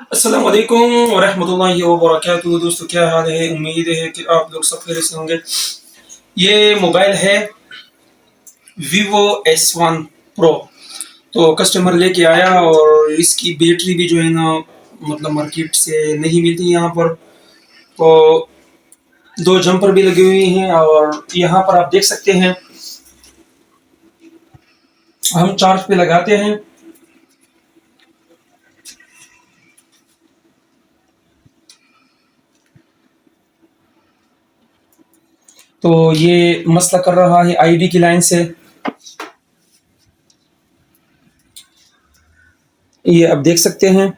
अस्सलाम वालेकुम वरहमतुल्लाहि वबरकातुहू। दोस्तों, क्या हाल है? उम्मीद है कि आप लोग सब खैरियत से होंगे। ये मोबाइल है Vivo S1 Pro। तो कस्टमर लेके आया और इसकी बैटरी भी जो है ना, मतलब मार्केट से नहीं मिलती यहाँ पर। तो दो जंपर भी लगे हुए हैं और यहाँ पर आप देख सकते हैं, हम चार्ज पे लगाते हैं तो ये मसला कर रहा है आईडी की लाइन से। ये आप देख सकते हैं।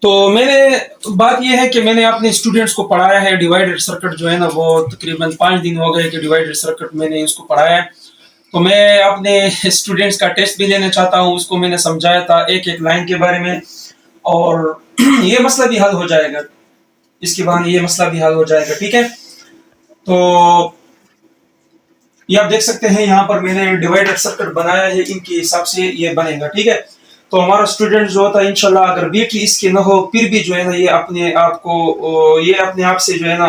तो बात ये है कि मैंने अपने स्टूडेंट्स को पढ़ाया है डिवाइडेड सर्किट जो है ना, वो तकरीबन 5 दिन हो गए कि डिवाइडेड सर्किट मैंने उसको पढ़ाया है। तो मैं अपने स्टूडेंट्स का टेस्ट भी लेना चाहता हूँ। उसको मैंने समझाया था एक एक लाइन के बारे में, और ये मसला भी हल हो जाएगा। इसके बहाने ये मसला भी हल हो जाएगा, ठीक है। तो ये आप देख सकते हैं, यहाँ पर मैंने डिवाइडेड सर्किट बनाया है, इनके हिसाब से ये बनेगा, ठीक है। तो हमारा स्टूडेंट जो होता है, इंशाल्लाह अगर बैटरी इसकी ना हो फिर भी जो है ना, ये अपने आप को ये अपने आप से जो है ना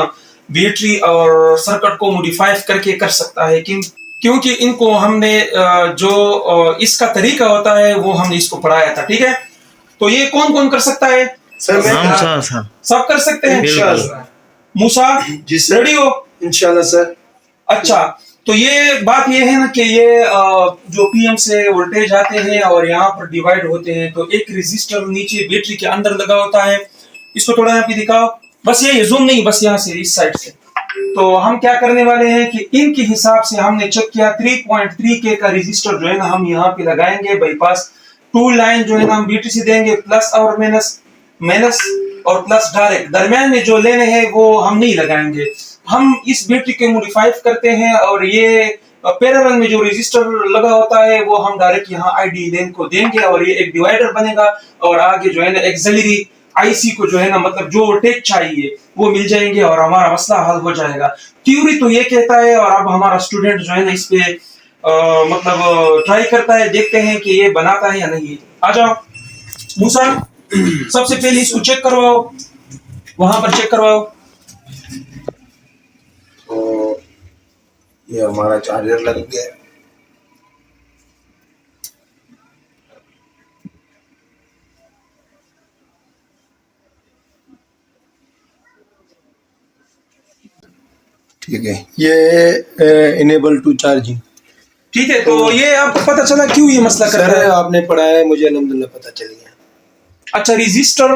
बैटरी और सर्किट को मॉडिफाई करके कर सकता है। क्योंकि इनको हमने जो इसका तरीका होता है वो हमने इसको पढ़ाया था, ठीक है। तो ये कौन कौन कर सकता है? सर मैं हम सर सब कर सकते हैं बिल्कुल। मूसा, जी सर, रेडी हो? इंशाल्लाह सर। अच्छा, तो ये बात ये है ना कि ये जो पीएम से वोल्टेज आते हैं और यहाँ पर डिवाइड होते हैं, तो एक रेजिस्टर नीचे बैटरी के अंदर लगा होता है। इसको थोड़ा यहाँ पे दिखाओ, बस ये जूम नहीं, बस यहाँ से इस साइड से। तो हम क्या करने वाले हैं कि इनके हिसाब से हमने चेक किया 3.3 के का रेजिस्टर जो है ना, हम यहाँ पे लगाएंगे बाईपास। टू लाइन जो है ना हम बीटीसी देंगे, प्लस और माइनस, माइनस और प्लस डायरेक्ट। दरमियान में जो लेने हैं वो हम नहीं लगाएंगे। हम इस बैटरी के मॉडिफाई करते हैं, और ये पैरेलल में जो रेजिस्टर लगा होता है वो हम डायरेक्ट यहाँ आईडी लेन को देंगे, और ये एक डिवाइडर बनेगा। और आगे जो है ना एक्सिलरी आईसी को जो है ना, मतलब जो वोल्टेज चाहिए वो मिल जाएंगे और हमारा मसला हल हो जाएगा। थ्योरी तो ये कहता है, और अब हमारा स्टूडेंट जो है ना इस पे मतलब ट्राई करता है, देखते हैं कि ये बनाता है या नहीं। आ जाओ मूसा, सबसे पहले इसको चेक करवाओ, वहां पर चेक करवाओ। तो ये हमारा चार्जर लग गया। ठीक है, ये इनेबल टू चार्जिंग। ठीक है, तो ये आपको पता चला क्यों ये मसला कर सर रहा है? आपने पढ़ाया है, मुझे अल्हम्दुलिल्लाह पता चल गया। अच्छा, रजिस्टर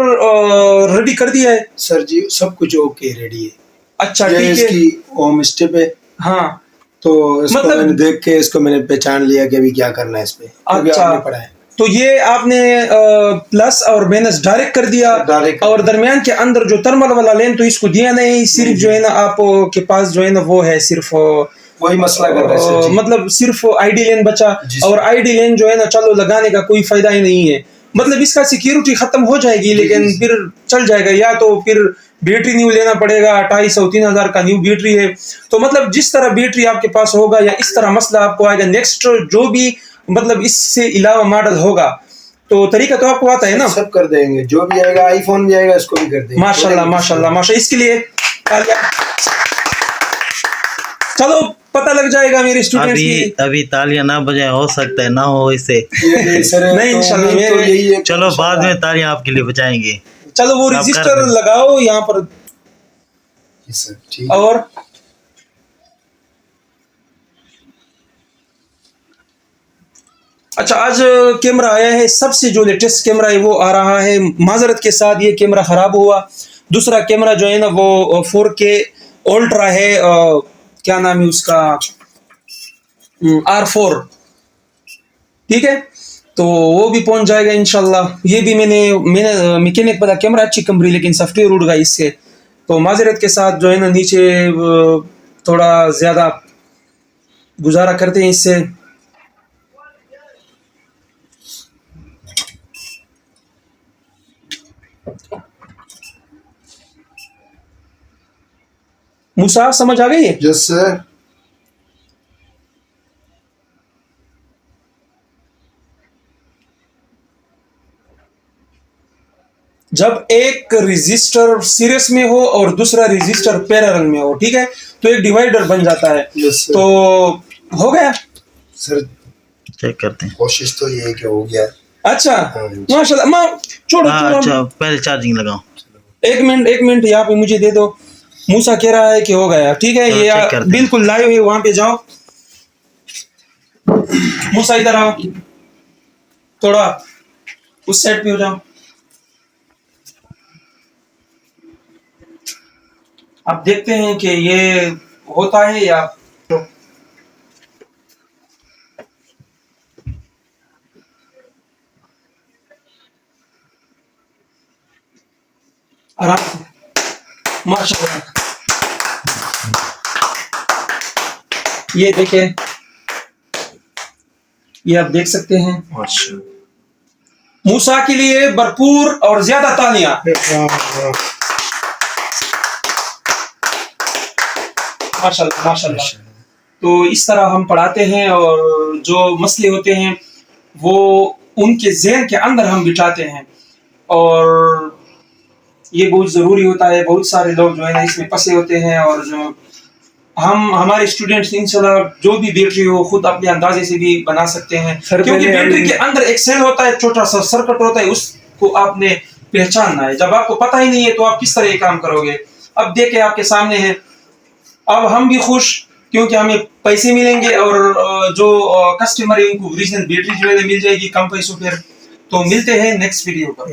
रेडी कर दिया है? सर जी सब कुछ ओके रेडी है। अच्छा ये ठीक है। इसकी होम स्टेप है, हाँ, तो इसको मतलब मैंने देख के इसको मैंने पहचान लिया कि अभी क्या करना है इस पे, क्योंकि अच्छा, आपने पढ़ा है। तो ये आपने प्लस और माइनस डायरेक्ट कर दिया, डायरेक्ट। और दरमियान के अंदर जो थर्मल वाला लेन तो इसको दिया नहीं, सिर्फ जो है ना आप के पास जो है ना वो है सिर्फ वही मसला कर रहे हैं सर जी। मतलब सिर्फ आईडी लेन बचा। जी और आईडी लेन जो है ना, चलो लगाने का कोई फायदा ही नहीं है, मतलब इसका सिक्योरिटी खत्म हो जाएगी, लेकिन जी। फिर चल जाएगा। या तो फिर बैटरी न्यू लेना पड़ेगा, 2500-3000 का न्यू बैटरी है। तो मतलब जिस तरह बैटरी आपके पास होगा या इस तरह मसला आपको आएगा, नेक्स्ट जो भी मतलब इससे अलावा मॉडल होगा, तो तरीका तो आपको आता है ना। सब कर देंगे, जो भी आएगा, आईफोन भी आएगा, इसको भी कर देंगे। माशाल्लाह माशाल्लाह माशाल्लाह, इसके लिए चलो पता लग जाएगा मेरे स्टूडेंट्स की। अभी तालियां ना बजाए, हो सकता है ना हो इससे। नहीं इंशाल्लाह, तो यही है। चलो बाद में तालियां आपके लिए बजाएंगे। चलो वो आप कर रजिस्टर दें। लगाओ यहाँ पर। सर ठीक है। और अच्छा, आज कैमरा आया है, सबसे जो लेटेस्ट कैमरा है वो आ रहा है। माजरत के साथ ये कैमरा खराब हुआ। दूसरा कैमरा जो है ना वो 4K अल्ट्रा है, क्या नाम है उसका, R4, ठीक है। तो वो भी पहुंच जाएगा इंशाल्लाह। ये भी मैंने मैंने मैकेनिक पता, कैमरा अच्छी कंपनी, लेकिन सॉफ्टवेयर उड़ गया इससे। तो माजरत के साथ जो है ना नीचे थोड़ा ज्यादा गुजारा करते हैं इससे। मूसा समझ आ गई है? Yes sir. जब एक रजिस्टर सीरीज में हो और दूसरा रजिस्टर पैरेलल में हो, ठीक है, तो एक डिवाइडर बन जाता है। Yes, sir. तो हो गया सर चेक करते हैं। कोशिश तो ये है कि हो गया। अच्छा, हाँ, माशाल्लाह। माँ छोड़ो हाँ छोड़ो, अच्छा, पहले चार्जिंग लगाओ। एक मिनट यहाँ पे मुझे दे दो। मूसा कह रहा है कि हो गया, ठीक है। चलो, ये चेक करते हैं। बिल्कुल लाइव है, वहां पे जाओ। मूसा इधर आओ, थोड़ा उस साइड पे हो जाओ। आप देखते हैं कि ये होता है या आराम से। माशाल्लाह, ये देखें, ये आप देख सकते हैं। माशाल्लाह। मूसा के लिए भरपूर और ज्यादा तालियां। माशाल्लाह माशाल्लाह। तो इस तरह हम पढ़ाते हैं और जो मसले होते हैं वो उनके ज़हन के अंदर हम बिठाते हैं, और ये बहुत ज़रूरी होता है। बहुत सारे लोग जो है ना इसमें फंसे होते हैं, और जो हमारे स्टूडेंट्स इंशाल्लाह जो भी बैटरी हो खुद अपने अंदाजे से भी बना सकते हैं, क्योंकि बैटरी के अंदर एक सेल होता है, छोटा सा सर्किट होता है, उसको आपने पहचानना है। जब आपको पता ही नहीं है तो आप किस तरह ये काम करोगे। अब देखे आपके सामने है, अब हम भी खुश क्योंकि हमें पैसे मिलेंगे, और जो कस्टमर है उनको ओरिजिनल बैटरी जो है मिल जाएगी कम पैसों पर। तो मिलते हैं नेक्स्ट वीडियो पर।